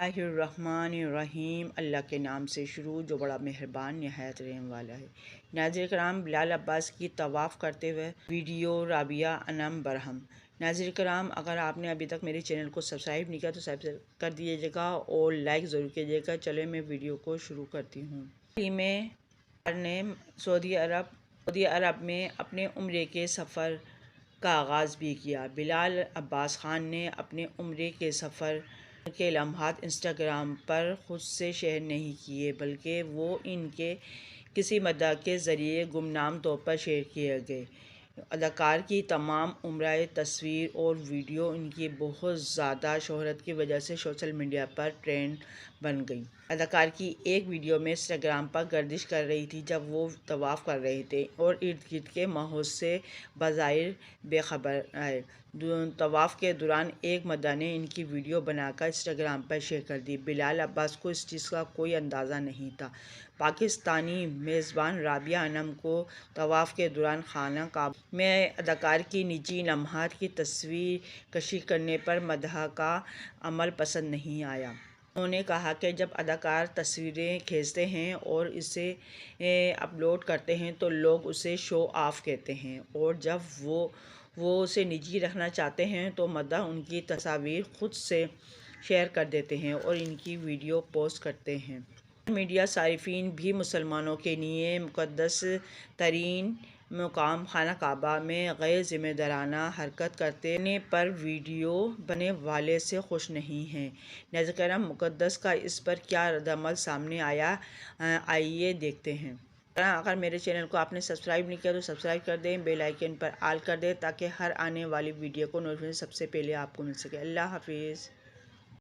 बिस्मिल्लाहिर्रहमानिर्रहीम। अल्लाह के नाम से शुरू जो बड़ा मेहरबान नहायत रहम वाला है। नाज़रीन कराम, बिलाल अब्बास की तवाफ़ करते हुए वीडियो राबिया अनम बरहम। नाज़रीन कराम, अगर आपने अभी तक मेरे चैनल को सब्सक्राइब नहीं किया तो सब्सक्राइब कर दीजिएगा और लाइक ज़रूर कीजिएगा। चले मैं वीडियो को शुरू करती हूँ। में ने सऊदी अरब में अपने उम्रे के सफ़र का आगाज़ भी किया। बिलाल अब्बास ख़ान ने अपने उम्रे के सफ़र के लम्हात इंस्टाग्राम पर ख़ुद से शेयर नहीं किए, बल्कि वो इनके किसी मद्दाह के ज़रिए गुमनाम तौर पर शेयर किए गए। अदाकार की तमाम उम्राए तस्वीर और वीडियो इनकी बहुत ज़्यादा शोहरत की वजह से सोशल मीडिया पर ट्रेंड बन गई। अदाकार की एक वीडियो में इंस्टाग्राम पर गर्दिश कर रही थी जब वो तवाफ़ कर रहे थे और इर्द गिर्द के माहौल से बज़ाहिर बेखबर आए। तवाफ़ के दौरान एक मद्दाह ने इनकी वीडियो बनाकर इंस्टाग्राम पर शेयर कर दी। बिलाल अब्बास को इस चीज़ का कोई अंदाज़ा नहीं था। पाकिस्तानी मेज़बान राबिया अनम को तवाफ़ के दौरान खाना काबा में अदाकार की निजी लम्हात की तस्वीर कशी करने पर मद्दाह का अमल पसंद नहीं आया। उन्होंने कहा कि जब अदाकार तस्वीरें खींचते हैं और इसे अपलोड करते हैं तो लोग उसे शो ऑफ कहते हैं, और जब वो उसे निजी रखना चाहते हैं तो मद्दाह उनकी तस्वीर खुद से शेयर कर देते हैं और इनकी वीडियो पोस्ट करते हैं। मीडिया सारिफीन भी मुसलमानों के लिए मुक़द्दस तरीन मुकाम खाना काबा में गैर ज़िम्मेदाराना हरकत करने पर वीडियो बनने वाले से खुश नहीं हैं। नाज़रीन, मुक़द्दस का इस पर क्या रद्दअमल सामने आया, आइए देखते हैं। अगर मेरे चैनल को आपने सब्सक्राइब नहीं किया तो सब्सक्राइब कर दें, बेल आइकन पर ऑल कर दें ताकि हर आने वाली वीडियो को नोटिफिकेशन सबसे पहले आपको मिल सके। अल्लाह हाफिज़।